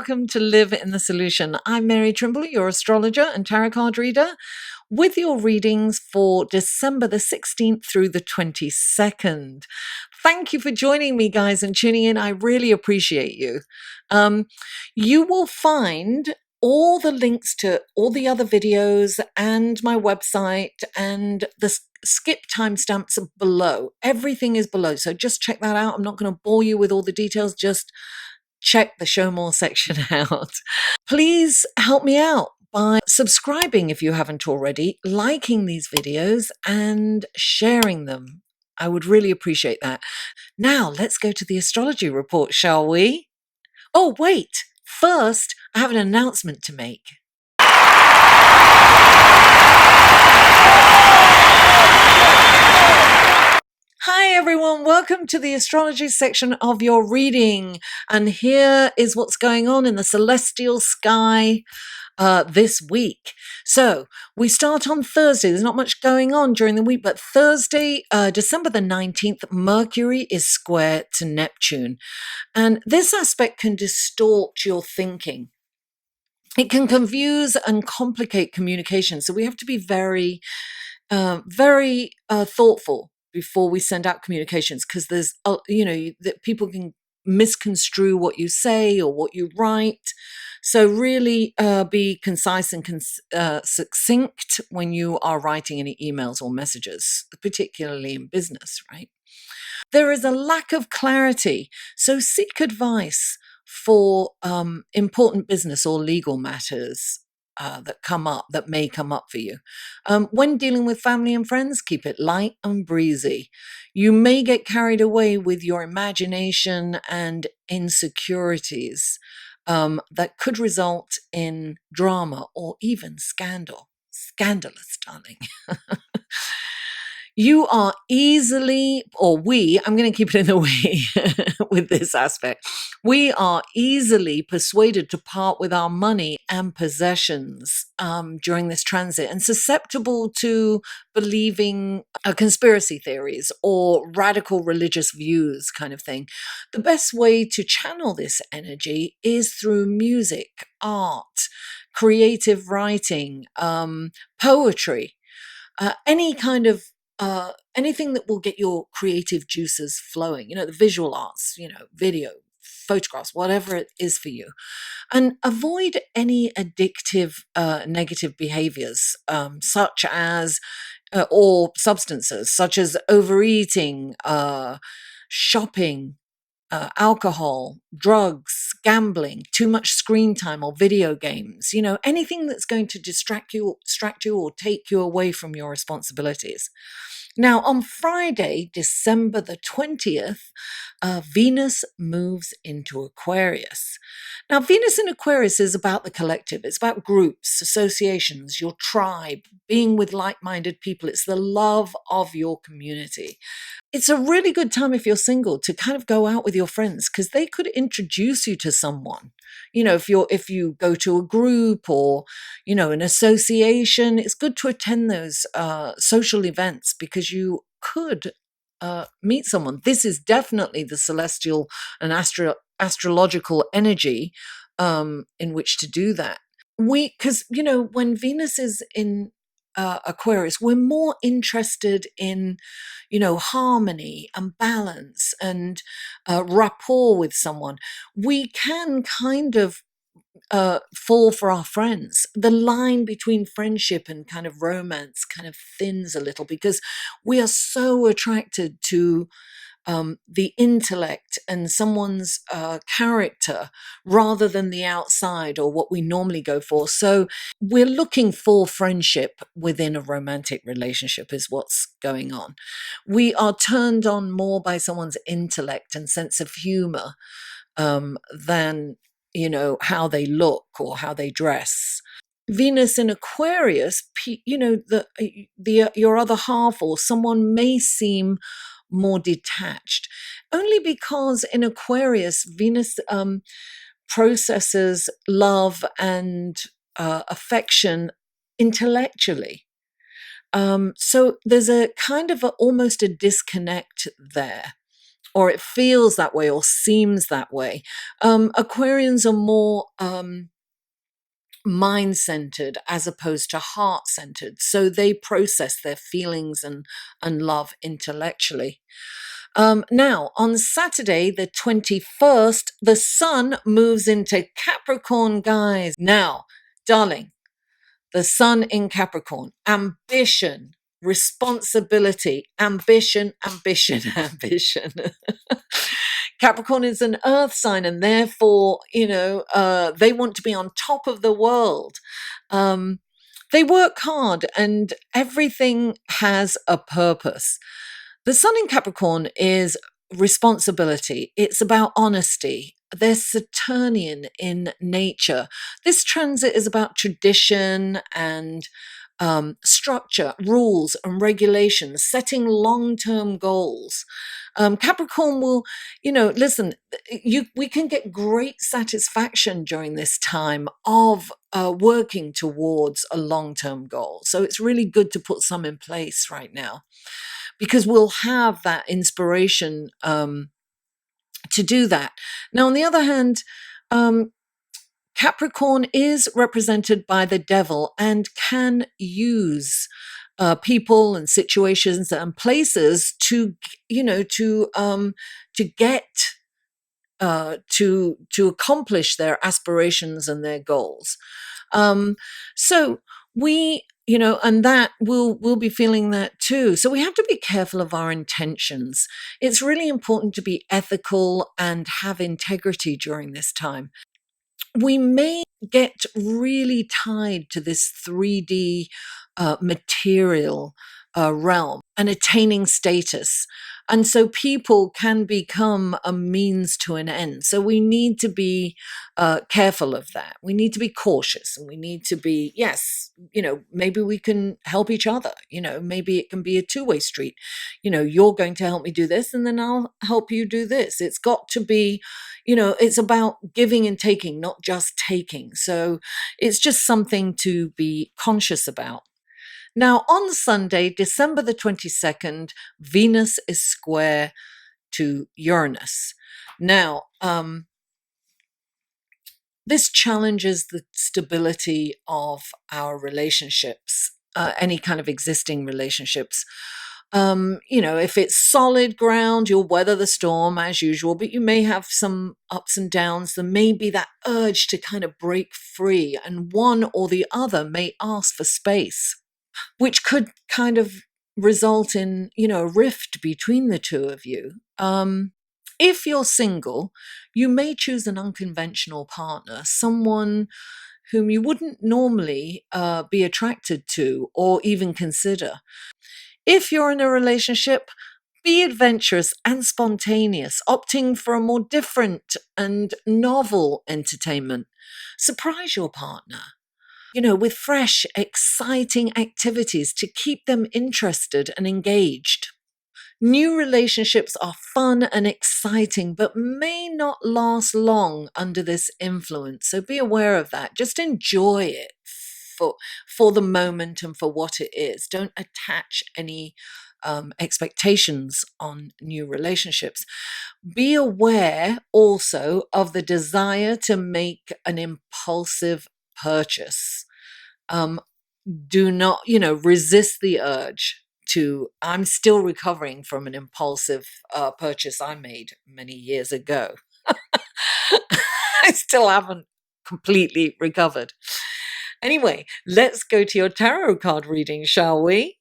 welcome to Live in the Solution. I'm Mary Trimble, your astrologer and tarot card reader, with your readings for December the 16th through the 22nd. Thank you for joining me, guys, and tuning in. I really appreciate you. You will find all the links to all the other videos and my website and the skip timestamps below. Everything is below, so just check that out. I'm not going to bore you with all the details, just check the show more section out. Please help me out by subscribing if you haven't already, liking these videos and sharing them. I would really appreciate that. Now, let's go to the astrology report, shall we? Oh, wait. First, I have an announcement to make. Hi everyone, welcome to the astrology section of your reading. And here is what's going on in the celestial sky this week. So we start on Thursday. There's not much going on during the week, but Thursday, December the 19th, Mercury is square to Neptune. And this aspect can distort your thinking. It can confuse and complicate communication. So we have to be very thoughtful before we send out communications, because there's, that people can misconstrue what you say or what you write. So really be concise and succinct when you are writing any emails or messages, particularly in business, right? There is a lack of clarity. So seek advice for important business or legal matters that may come up for you. When dealing with family and friends, keep it light and breezy. You may get carried away with your imagination and insecurities that could result in drama or even scandal. Scandalous, darling. You are easily, I'm going to keep it in the way with this aspect. We are easily persuaded to part with our money and possessions during this transit, and susceptible to believing conspiracy theories or radical religious views kind of thing. The best way to channel this energy is through music, art, creative writing, poetry, any kind of anything that will get your creative juices flowing, the visual arts, video, photographs, whatever it is for you. And avoid any addictive negative behaviors, such as, or substances, such as overeating, shopping, alcohol, drugs, gambling, too much screen time or video games, anything that's going to distract you or take you away from your responsibilities. Now, on Friday, December the 20th, Venus moves into Aquarius. Now, Venus in Aquarius is about the collective. It's about groups, associations, your tribe, being with like-minded people. It's the love of your community. It's a really good time if you're single to kind of go out with your friends, because they could introduce you to someone. If you go to a group or, an association, it's good to attend those social events, because you could meet someone. This is definitely the celestial and astrological energy in which to do that. Because, when Venus is in Aquarius, we're more interested in, harmony and balance and rapport with someone. We can kind of fall for our friends. The line between friendship and kind of romance kind of thins a little, because we are so attracted to the intellect and someone's character rather than the outside or what we normally go for. So we're looking for friendship within a romantic relationship is what's going on. We are turned on more by someone's intellect and sense of humor than, how they look or how they dress. Venus in Aquarius, your other half or someone may seem more detached, only because in Aquarius, Venus processes love and affection intellectually. So there's a kind of almost a disconnect there. or it feels that way or seems that way. Aquarians are more mind-centered as opposed to heart-centered. So they process their feelings and love intellectually. Now, on Saturday, the 21st, the sun moves into Capricorn, guys. Now, darling, the sun in Capricorn, ambition, responsibility, ambition, ambition, ambition. Capricorn is an earth sign, and therefore, they want to be on top of the world. They work hard, and everything has a purpose. The sun in Capricorn is responsibility. It's about honesty. They're Saturnian in nature. This transit is about tradition and structure, rules and regulations, setting long-term goals. Capricorn will, listen, we can get great satisfaction during this time of working towards a long-term goal. So it's really good to put some in place right now, because we'll have that inspiration to do that. Now, on the other hand, Capricorn is represented by the devil and can use people and situations and places to get to accomplish their aspirations and their goals. So we, and that we'll be feeling that too. So we have to be careful of our intentions. It's really important to be ethical and have integrity during this time. We may get really tied to this 3D material realm and attaining status. And so people can become a means to an end. So we need to be careful of that. We need to be cautious, and we need to be, yes, maybe we can help each other. Maybe it can be a two-way street. You're going to help me do this, and then I'll help you do this. It's got to be, it's about giving and taking, not just taking. So it's just something to be conscious about. Now, on Sunday, December the 22nd, Venus is square to Uranus. Now, this challenges the stability of our relationships, any kind of existing relationships. If it's solid ground, you'll weather the storm as usual, but you may have some ups and downs. There may be that urge to kind of break free, and one or the other may ask for space, which could kind of result in, a rift between the two of you. If you're single, you may choose an unconventional partner, someone whom you wouldn't normally be attracted to or even consider. If you're in a relationship, be adventurous and spontaneous, opting for a more different and novel entertainment. Surprise your partner, with fresh, exciting activities to keep them interested and engaged. New relationships are fun and exciting, but may not last long under this influence. So be aware of that. Just enjoy it for the moment and for what it is. Don't attach any expectations on new relationships. Be aware also of the desire to make an impulsive purchase. Do not, resist the urge to. I'm still recovering from an impulsive purchase I made many years ago. I still haven't completely recovered. Anyway, let's go to your tarot card reading, shall we?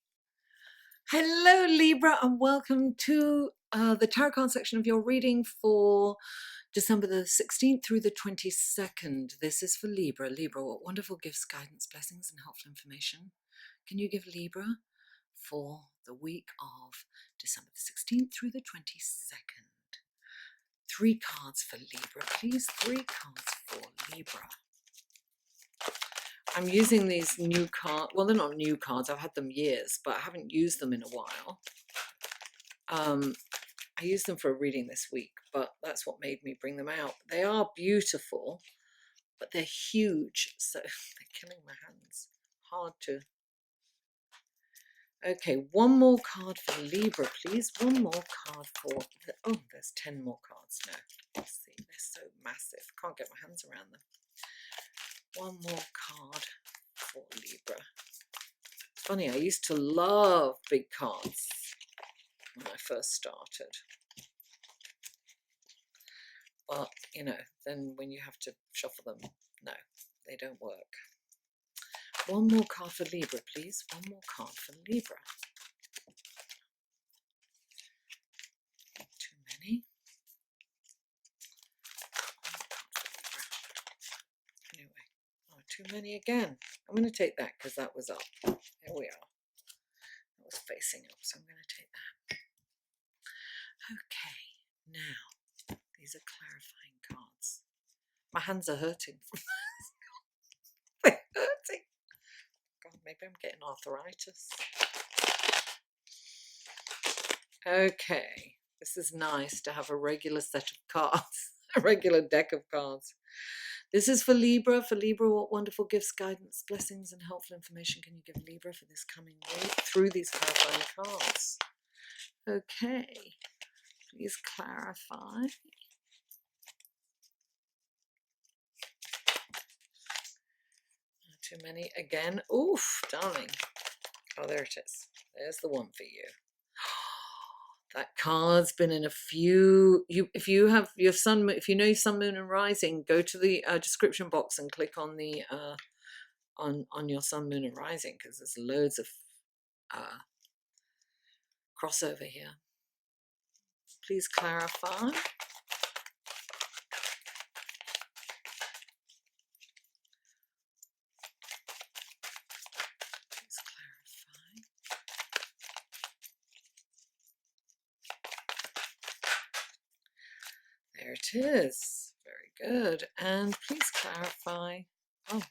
Hello, Libra, and welcome to the tarot card section of your reading for December the 16th through the 22nd. This is for Libra. Libra, what wonderful gifts, guidance, blessings, and helpful information can you give Libra for the week of December the 16th through the 22nd? 3 cards for Libra, please. 3 cards for Libra. I'm using these new cards. Well, they're not new cards. I've had them years, but I haven't used them in a while. I used them for a reading this week, but that's what made me bring them out. They are beautiful, but they're huge, so they're killing my hands. Hard to Okay, one more card for Libra, please. One more card for... Oh, there's 10 more cards now. Let's see, they're so massive. Can't get my hands around them. One more card for Libra. Funny, I used to love big cards when I first started. But, you know, then when you have to shuffle them, no, they don't work. One more card for Libra, please. One more card for Libra. Too many. Anyway, oh, too many again. I'm going to take that because that was up. Here we are. That was facing up, so I'm going to take that. Okay, now, these are clarifying cards. My hands are hurting. They're hurting. God, maybe I'm getting arthritis. Okay, this is nice to have a regular set of cards, a regular deck of cards. This is for Libra. For Libra, what wonderful gifts, guidance, blessings, and helpful information can you give Libra for this coming week through these clarifying cards? Okay, please clarify. Too many again. Oof, darling. Oh, there it is. There's the one for you. That card's been in a few. If you have your sun, if you know your sun, moon, and rising, go to the description box and click on the on your sun, moon, and rising, because there's loads of crossover here. Please clarify. Please clarify. There it is. Very good. And please clarify. Oh.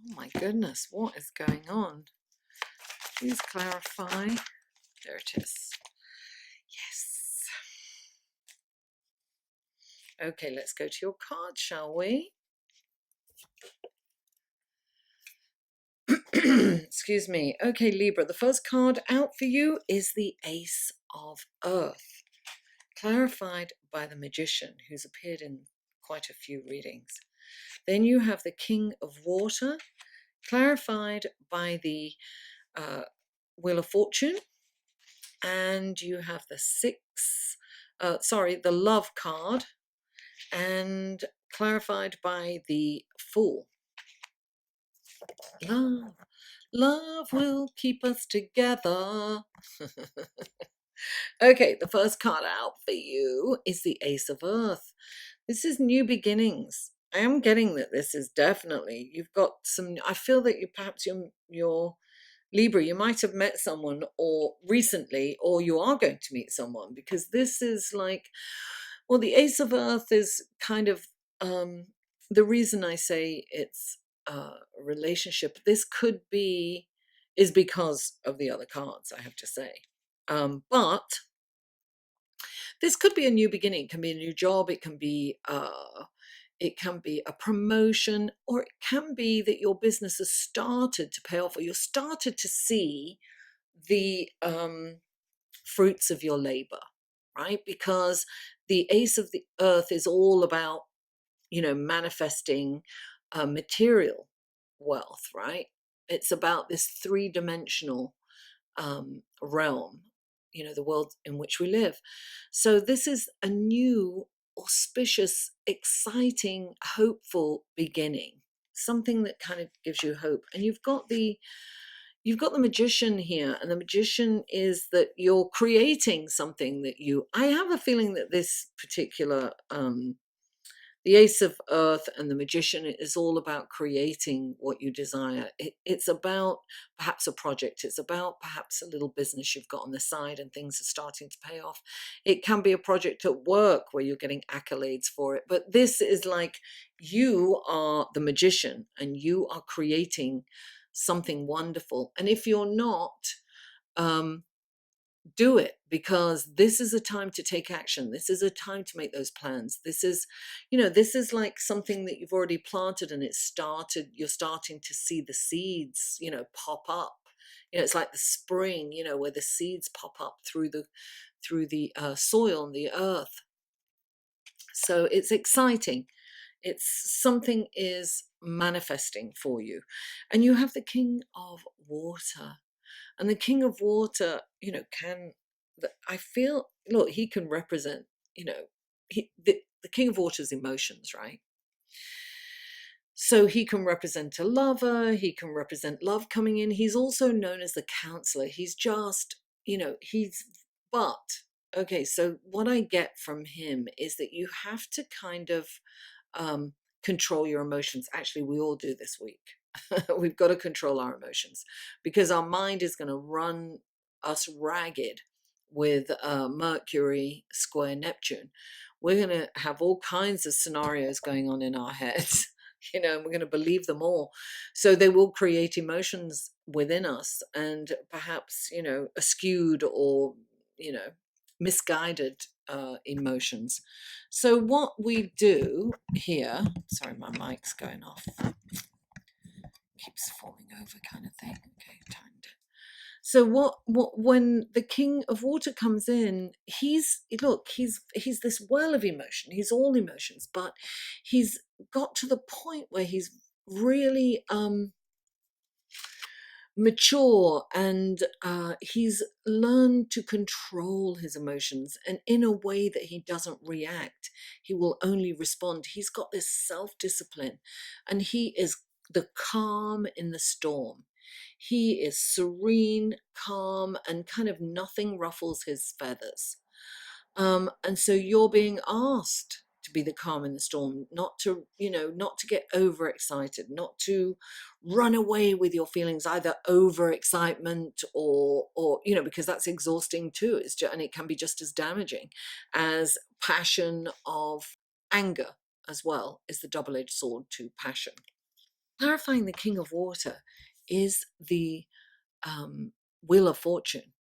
Oh my goodness, what is going on? Please clarify. There it is. Yes. Okay, let's go to your card, shall we? Excuse me. Okay, Libra, the first card out for you is the Ace of Earth, clarified by the Magician, who's appeared in quite a few readings. Then you have the King of Water, clarified by the Wheel of Fortune. And you have the the Love card, and clarified by the Fool. Love will keep us together. Okay, the first card out for you is the Ace of Earth. This is new beginnings. I am getting that this is definitely, you've got some, I feel that you're Libra, you might have met someone or recently, or you are going to meet someone, because this is like, well, the Ace of Earth is kind of, the reason I say it's a relationship, this could be, is because of the other cards, I have to say. But this could be a new beginning. It can be a new job. It can be a promotion, or it can be that your business has started to pay off, or you're started to see the fruits of your labor, right? Because the Ace of the Earth is all about, manifesting material wealth, right? It's about this three-dimensional realm, the world in which we live. So this is a new, auspicious, exciting, hopeful beginning, something that kind of gives you hope. And you've got the Magician here, and the Magician is that you're creating something that I have a feeling that this particular the Ace of Earth and the Magician is all about creating what you desire. It's about perhaps a project. It's about perhaps a little business you've got on the side and things are starting to pay off. It can be a project at work where you're getting accolades for it. But this is like you are the Magician and you are creating something wonderful. And if you're not, do it, because this is a time to take action. This is a time to make those plans. This is, this is like something that you've already planted and you're starting to see the seeds, pop up. It's like the spring, where the seeds pop up through the soil and the earth. So it's exciting. It's something is manifesting for you. And you have the King of Water. And the King of Water, I feel, look, he can represent, the King of Water is emotions, right? So he can represent a lover, he can represent love coming in. He's also known as the counselor. He's just, okay, so what I get from him is that you have to kind of control your emotions. Actually, we all do this week. We've got to control our emotions, because our mind is going to run us ragged with Mercury square Neptune. We're going to have all kinds of scenarios going on in our heads, and we're going to believe them all. So they will create emotions within us, and perhaps, askewed or, misguided emotions. So what we do here, sorry, my mic's going off, keeps falling over kind of thing. Okay, timed it. So what when the King of Water comes in, he's this well of emotion. He's all emotions, but he's got to the point where he's really mature, and he's learned to control his emotions, and in a way that he doesn't react. He will only respond. He's got this self-discipline, and he is the calm in the storm. He is serene, calm, and kind of nothing ruffles his feathers. And so you're being asked to be the calm in the storm, not to get overexcited, not to run away with your feelings, either overexcitement or because that's exhausting too. And it can be just as damaging as passion of anger as well, is the double-edged sword to passion. Clarifying the King of Water is the Wheel of Fortune.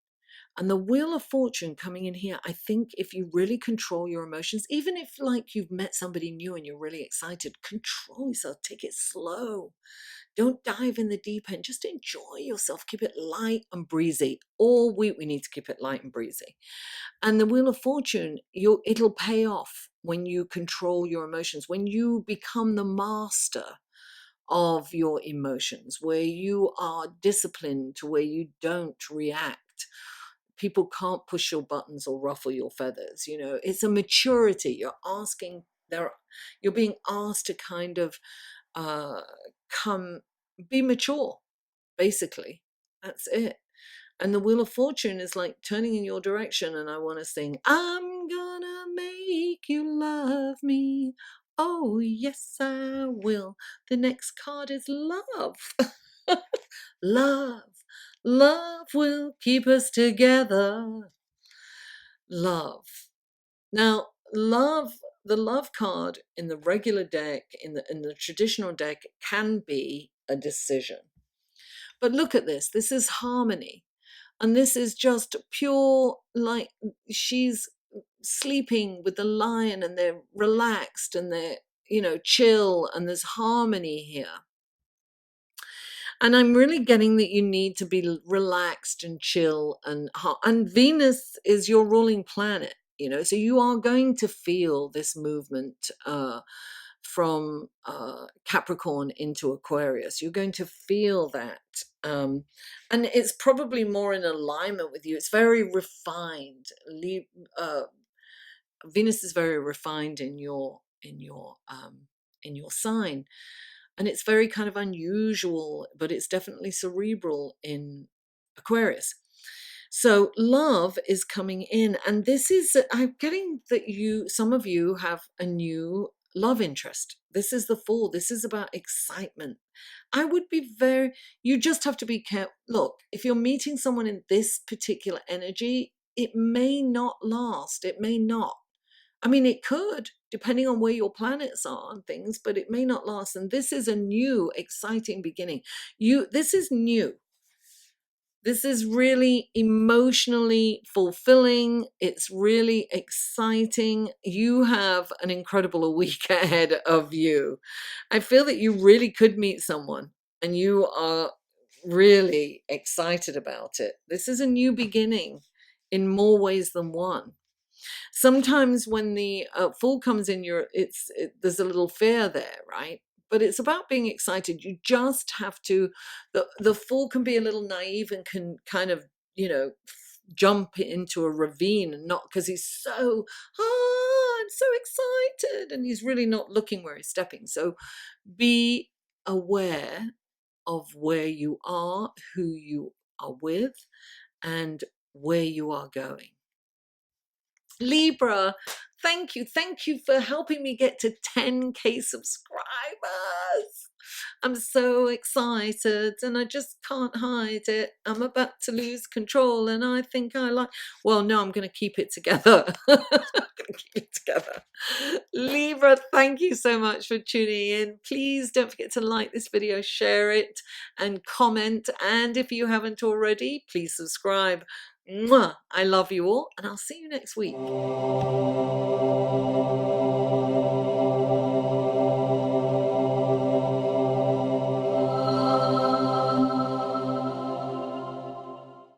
And the Wheel of Fortune coming in here, I think if you really control your emotions, even if like you've met somebody new and you're really excited, control yourself, take it slow. Don't dive in the deep end, just enjoy yourself, keep it light and breezy. All week we need to keep it light and breezy. And the Wheel of Fortune, it'll pay off when you control your emotions, when you become the master of your emotions, where you are disciplined to where you don't react. People can't push your buttons or ruffle your feathers. It's a maturity. You're being asked to kind of be mature, basically. That's it. And the Wheel of Fortune is like turning in your direction, and I want to sing, I'm gonna make you love me. Oh, yes, I will. The next card is love. Love. Love will keep us together. Love. Now, the love card in the regular deck, in the traditional deck, can be a decision. But look at this. This is harmony. And this is just pure, like, she's sleeping with the lion and they're relaxed and they're, chill, and there's harmony here. And I'm really getting that you need to be relaxed and chill, and Venus is your ruling planet, so you are going to feel this movement from Capricorn into Aquarius. You're going to feel that. And it's probably more in alignment with you. It's very refined. Venus is very refined in your sign. And it's very kind of unusual, but it's definitely cerebral in Aquarius. So love is coming in, and I'm getting that some of you have a new love interest. This is the Fool. This is about excitement. You just have to be careful. Look, if you're meeting someone in this particular energy, it may not last. It may not. I mean, it could, depending on where your planets are and things, but it may not last. And this is a new, exciting beginning. This is new. This is really emotionally fulfilling. It's really exciting. You have an incredible week ahead of you. I feel that you really could meet someone and you are really excited about it. This is a new beginning in more ways than one. Sometimes when the full comes in, there's a little fear there, right? But it's about being excited. You just have to. The fool can be a little naive and can kind of, jump into a ravine, and not because he's so, I'm so excited, and he's really not looking where he's stepping. So be aware of where you are, who you are with, and where you are going. Libra, thank you. Thank you for helping me get to 10K subscribers. I'm so excited and I just can't hide it. I'm about to lose control and I think well, no, I'm going to keep it together. I'm going to keep it together. Libra, thank you so much for tuning in. Please don't forget to like this video, share it and comment. And if you haven't already, please subscribe. Mwah! I love you all and I'll see you next week.